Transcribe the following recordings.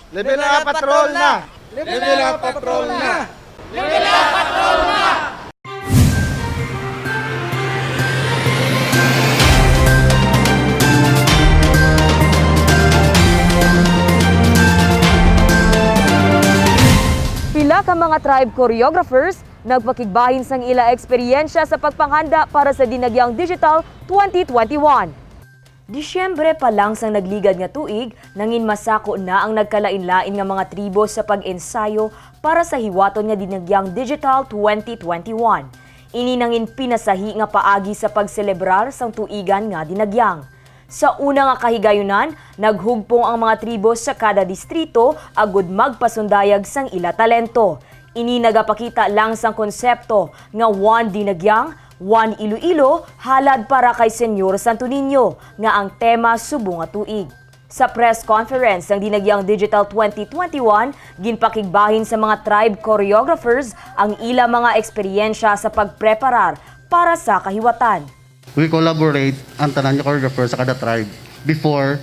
Level up patrol na! Level up patrol na! Pila ka mga tribe choreographers nagpakigbahin sang ila eksperyensya sa pagpanghanda para sa Dinagyang Digital 2021. Disyembre pa lang sang nagligad nga tuig, nangin masako na ang nagkalain-lain nga mga tribo sa pag-ensayo para sa hiwaton nga Dinagyang Digital 2021. Ini nangin pinasahi nga paagi sa pagselebrar sang tuigan nga Dinagyang. Sa una nga kahigayunan, naghugpong ang mga tribo sa kada distrito agud magpasundayag sang ila talento. Ini nagapakita lang sang konsepto nga one Dinagyang, one Iloilo, halad para kay Senyor Santo Niño, nga ang tema subong nga tuig. Sa press conference ng Dinagyang Digital 2021, ginpakigbahin sa mga tribe choreographers ang ila mga eksperyensya sa pagpreparar para sa kahiwatan. We collaborate ang tanan niya choreographer sa kada tribe. Before,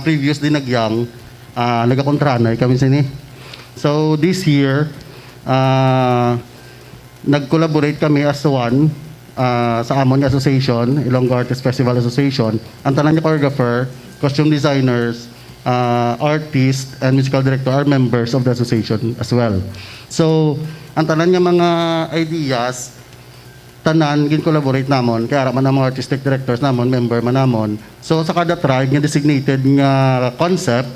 previous Dinagyang, nagakontranay kami sini. So this year, nag-collaborate kami as one sa Amon Association, Ilonggo Artists Festival Association. Ang tanan niya choreographer, costume designers, artists, and musical director are members of the association as well. So, ang tanan niya mga ideas, tanan gin-collaborate namon, kaya man ang mga artistic directors namon, member man namon. So, sa kada tribe, nga designated nga concept,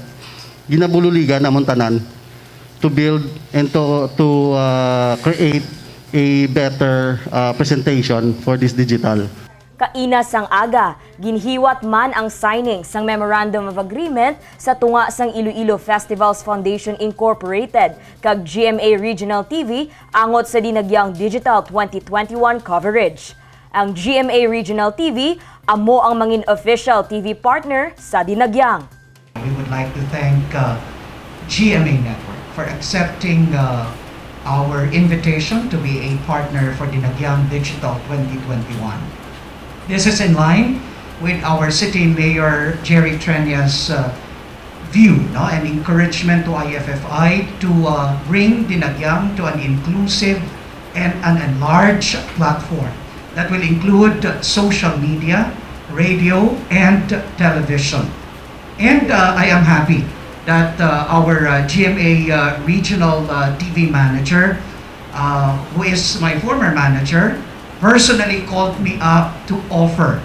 ginabululigan namon tanan to build and to create a better presentation for this digital. Kaina sang aga, ginhiwat man ang signing sang Memorandum of Agreement sa tunga sang Iloilo Festivals Foundation Incorporated kag GMA Regional TV angot sa Dinagyang Digital 2021 coverage. Ang GMA Regional TV amo ang mangin official TV partner sa Dinagyang. We would like to thank GMA Network for accepting our invitation to be a partner for Dinagyang Digital 2021. This is in line with our City Mayor Jerry Trenia's view and encouragement to IFFI to bring Dinagyang to an inclusive and an enlarged platform that will include social media, radio, and television. And I am happy that our GMA regional TV manager, who is my former manager, personally called me up to offer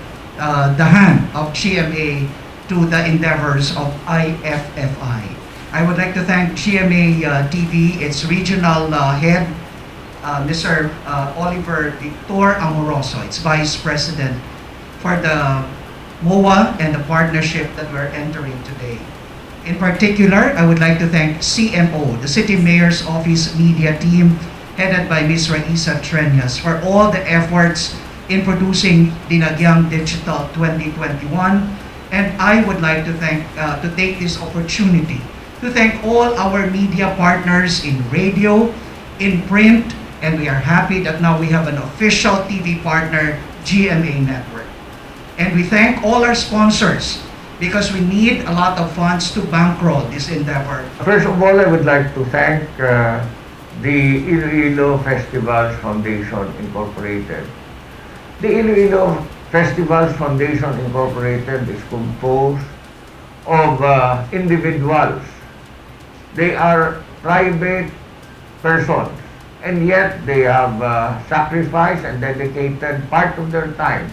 the hand of GMA to the endeavors of IFFI. I would like to thank GMA TV, its regional head, Mr. Oliver Victor Amoroso, its Vice President, for the MOA and the partnership that we're entering today. In particular, I would like to thank CMO, the City Mayor's Office Media Team, headed by Ms. Raisa Trenias, for all the efforts in producing Dinagyang Digital 2021. And I would like to take this opportunity to thank all our media partners in radio, in print, and we are happy that now we have an official TV partner, GMA Network. And we thank all our sponsors because we need a lot of funds to bankroll this endeavor. First of all, I would like to thank the Iloilo Festivals Foundation Incorporated. The Iloilo Festivals Foundation Incorporated is composed of individuals. They are private persons, and yet they have sacrificed and dedicated part of their time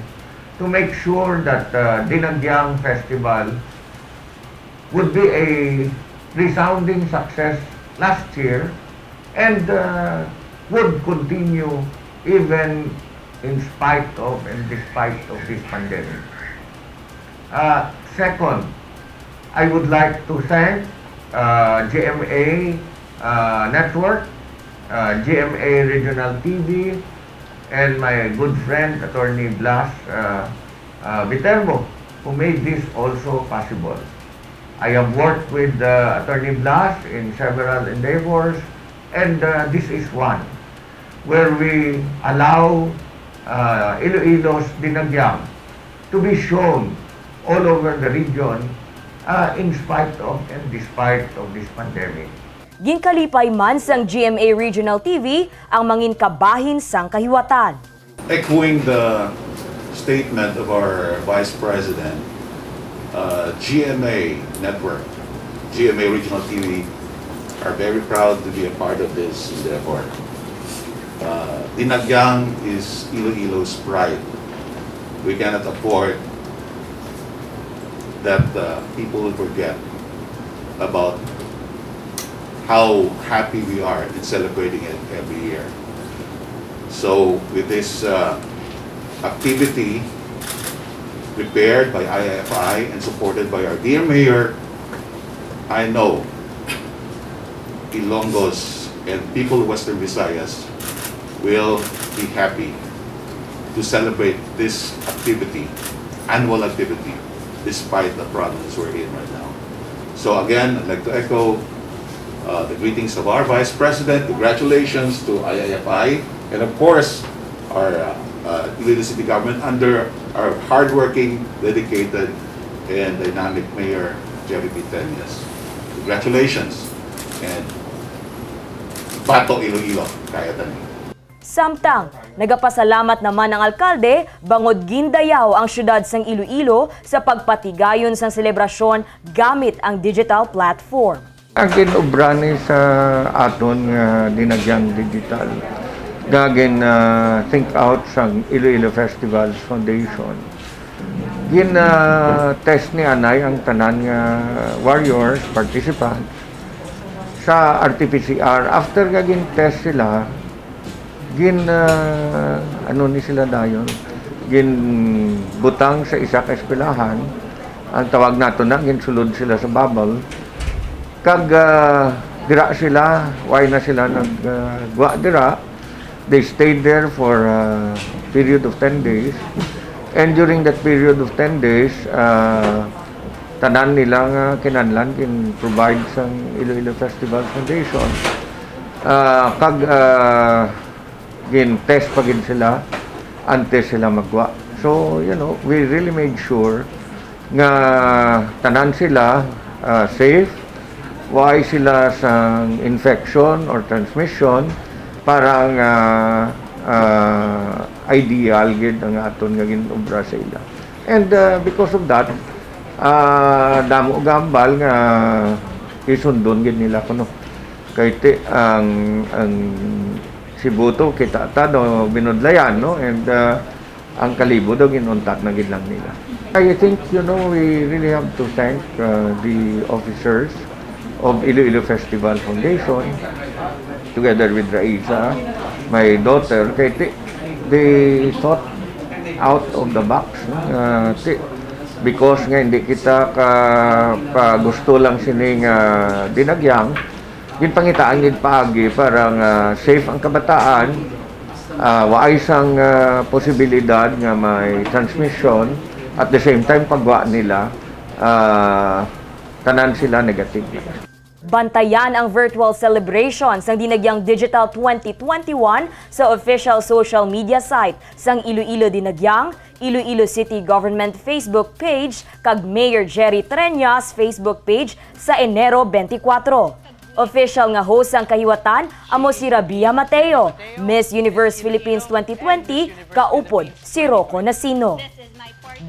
to make sure that Dinagyang Festival would be a resounding success last year and would continue even in spite of and despite of this pandemic. Second, I would like to thank GMA Network, GMA Regional TV, and my good friend, Attorney Blas Viterbo, who made this also possible. I have worked with Attorney Blas in several endeavors, and this is one where we allow Iloilo's Dinagyang to be shown all over the region in spite of and despite of this pandemic. Ginkalipay man sang GMA Regional TV ang mangin kabahin sang kahiwatan. Echoing the statement of our Vice President, GMA Network, GMA Regional TV are very proud to be a part of this endeavor. Dinagyang is Iloilo's pride. We cannot afford that people will forget about how happy we are in celebrating it every year. So with this activity prepared by IFI and supported by our dear Mayor, I know Ilonggos and people of Western Visayas will be happy to celebrate this activity, annual activity, despite the problems we're in right now. So again, I'd like to echo the greetings of our Vice President. Congratulations to IIFI and of course our Iloilo City Government under our hardworking, dedicated, and dynamic Mayor Jerry Pitenias. Congratulations and Bato Iloilo, kaya tani. Samtang, nagapasalamat naman ang alkalde, bangod gindayaw ang syudad sang Iloilo sa pagpatigayon sang selebrasyon gamit ang digital platform. Ang kinobra ni sa aton nga dinagyang digital, gagin think out sang Iloilo Festivals Foundation. Test ni Anay ang tanan nga warriors, participants, sa RT-PCR. After gagin test sila, ano ni sila dayon, butang sa isa ka eskwelahan, ang tawag nato na, sulod sila sa bubble, kag dira sila, why na sila nagwa dira, they stayed there for a period of 10 days, and during that period of 10 days, tanan nilang kinanlan provide sang Iloilo Festival Foundation, kag test pagin sila antes sila magwa. So, you know, we really made sure nga tanan sila safe, why sila sa infection or transmission, parang ideal gid ang aton nga ginobra sa ila. And because of that, damo gambal nga isundon gid nila kuno. Kay ang Sibuto kita no binudlayan, no, and ang kalibo daw ginuntat na gid lang nila. I think, you know, we really have to thank the officers of Iloilo Festival Foundation together with Raisa, my daughter, kay they thought out of the box, no? Because nga hindi kita gusto lang sining dinagyang, ginpangitaan gid paagi parang safe ang kabataan, waay sang posibilidad nga may transmission, at the same time pagwa nila tanan sila negative. Bantayan ang virtual celebration sang Dinagyang Digital 2021 sa official social media site sang Iloilo Dinagyang, Iloilo City Government Facebook page kag Mayor Jerry Treñas Facebook page sa Enero 24. Official nga host ang kahiwatan amo si Rabia Mateo, Miss Universe Philippines 2020, kaupod si Rocco Nasino.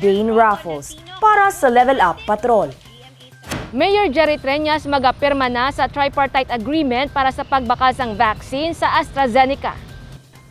Dane Raffles para sa Level Up Patrol. Mayor Jerry Treñas magapirma na sa tripartite agreement para sa pagbakasang vaccine sa AstraZeneca.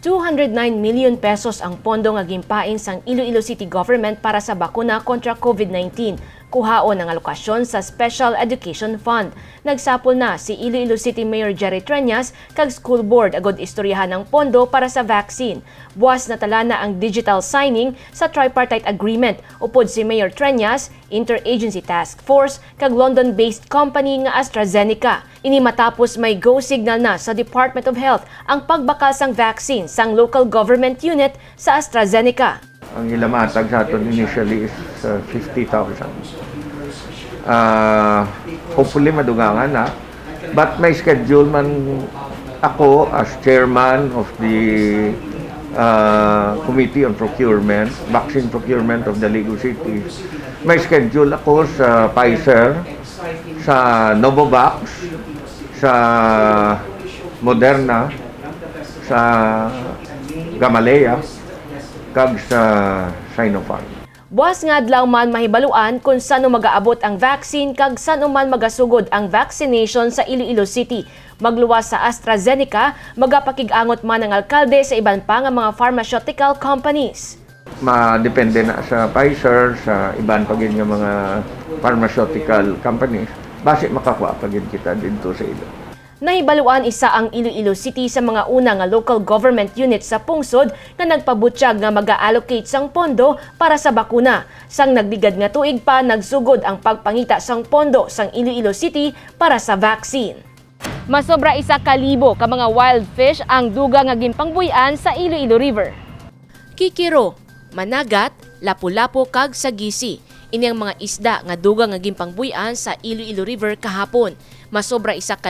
209 million pesos ang pondo nga gimpain sang Iloilo City Government para sa bakuna kontra COVID-19. Kuhaon ang alokasyon sa Special Education Fund. Nagsapol na si Iloilo City Mayor Jerry Treñas kag School Board agod istoryahan ng pondo para sa vaccine. Buwas na tala na ang digital signing sa tripartite agreement. Upod si Mayor Treñas, Interagency Task Force kag London-based company nga AstraZeneca. Ini matapos may go signal na sa Department of Health ang pagbakal sang vaccine sang local government unit sa AstraZeneca. Ang ilamatag sa aton initially is 50,000. Hopefully madugangan na. But may schedule man ako as chairman of the Committee on Procurement, Vaccine Procurement of the League of Cities. May schedule ako sa Pfizer, sa Novavax, sa Moderna, sa Gamaleya, kag sa Sinopharm. Buwas nga adlaw man mahibaluan kung saan magaabot ang vaccine kag saan man magasugod ang vaccination sa Iloilo City. Magluwas sa AstraZeneca, magapakig-angot man ang alkalde sa iban pa nga mga pharmaceutical companies. Madepende na sa Pfizer, sa iban pa gid nga mga pharmaceutical companies. Base makakuha pa gid kita dito sa ilo. Nahibaluan isa ang Iloilo City sa mga una nga local government unit sa pungsod nga nagpabutyag nga mag-allocate sang pondo para sa bakuna. Sang nagligad nga tuig pa nagsugod ang pagpangita sang pondo sang Iloilo City para sa vaccine. Masobra 1,000 ka mga wild fish ang duga nga ginpangbuyan sa Iloilo River. Kikiro, managat, lapu-lapu kag sagisi. Ini ang mga isda nga duga nga ginpangbuyan sa Iloilo River kahapon. Masobra 1,000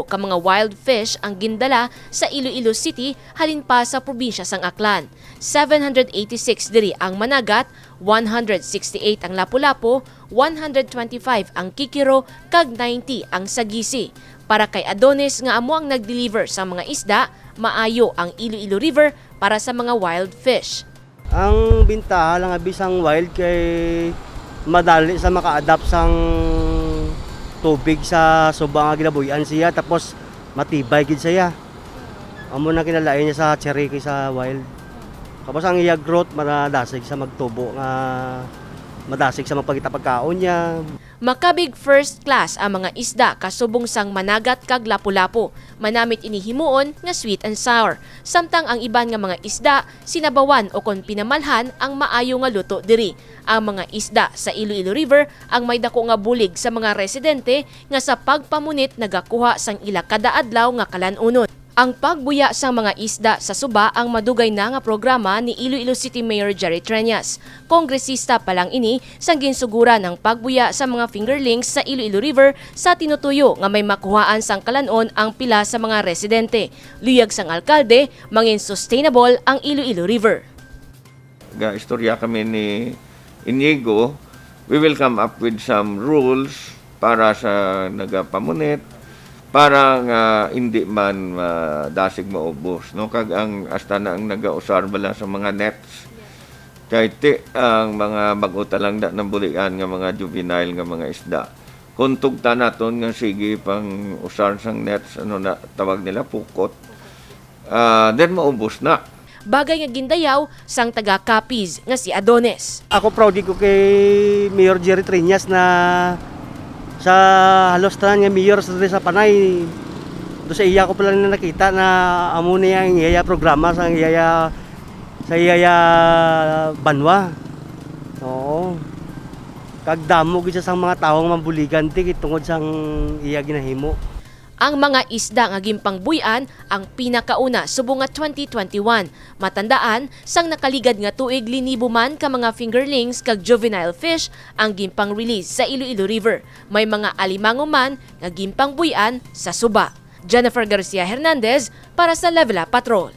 ka mga wild fish ang gindala sa Iloilo City halin pa sa probinsya sang Aklan. 786 diri ang managat, 168 ang lapu-lapu, 125 ang kikiro kag 90 ang sagisi. Para kay Adonis nga amo ang nag-deliver sa mga isda, maayo ang Iloilo River para sa mga wild fish. Ang bintaha lang bisang wild kay madali sa maka-adapt sang tubig sa subang nga ginabuyan siya tapos matibay gid siya. Amo na kinalain niya sa Cherokee sa wild. Tapos ang iya growth madasig sa magtubo nga madasig sa magpagita pagkaon niya. Makabig first class ang mga isda kasubong sang managat kag lapu-lapu. Manamit inihimuon nga sweet and sour. Samtang ang iban nga mga isda sinabawan o kon pinamalhan ang maayo nga luto diri. Ang mga isda sa Iloilo River ang may dako nga bulig sa mga residente nga sa pagpamunit nagakuha sang ila kada adlaw nga kalan-unod. Ang pagbuya sang mga isda sa suba ang madugay na nga programa ni Iloilo City Mayor Jerry Treñas. Kongresista pa lang ini sang ginsugura ng pagbuya sa mga fingerlings sa Iloilo River sa tinutuyo nga may makuhaan sang kalanon ang pila sa mga residente. Luyag sang alkalde, mangin sustainable ang Iloilo River. Istorya kami ni Inigo, we will come up with some rules para sa nagapamunit para nga hindi man dasig maubos, no? Kag ang hasta na ang nagausar bala sa mga nets kay ang mga mag-utalang da ng bulian nga mga juvenile nga mga isda kung tugta naton nga sige pang usar sang nets ano na tawag nila pukot, then maubos na. Bagay nga gindayaw sang taga-Capiz nga si Adonis. Ako proud ko kay Mayor Jerry Treñas na sa halos tanan nga mayor sa Panay. Do sa iya ko pala na nakita na amo niya ang iya programa sa iya banwa. Oo. Kag damo gid sa mga taong mambuligan ti tungod sang iya ginahimo. Ang mga isda nga gimpangbuyan ang pinakauna subong nga 2021. Matandaan, sang nakaligad nga tuig linibo man ka mga fingerlings kag juvenile fish ang gimpang-release sa Iloilo River. May mga alimango man nga gimpangbuyan sa suba. Jennifer Garcia Hernandez para sa Level Up Patrol.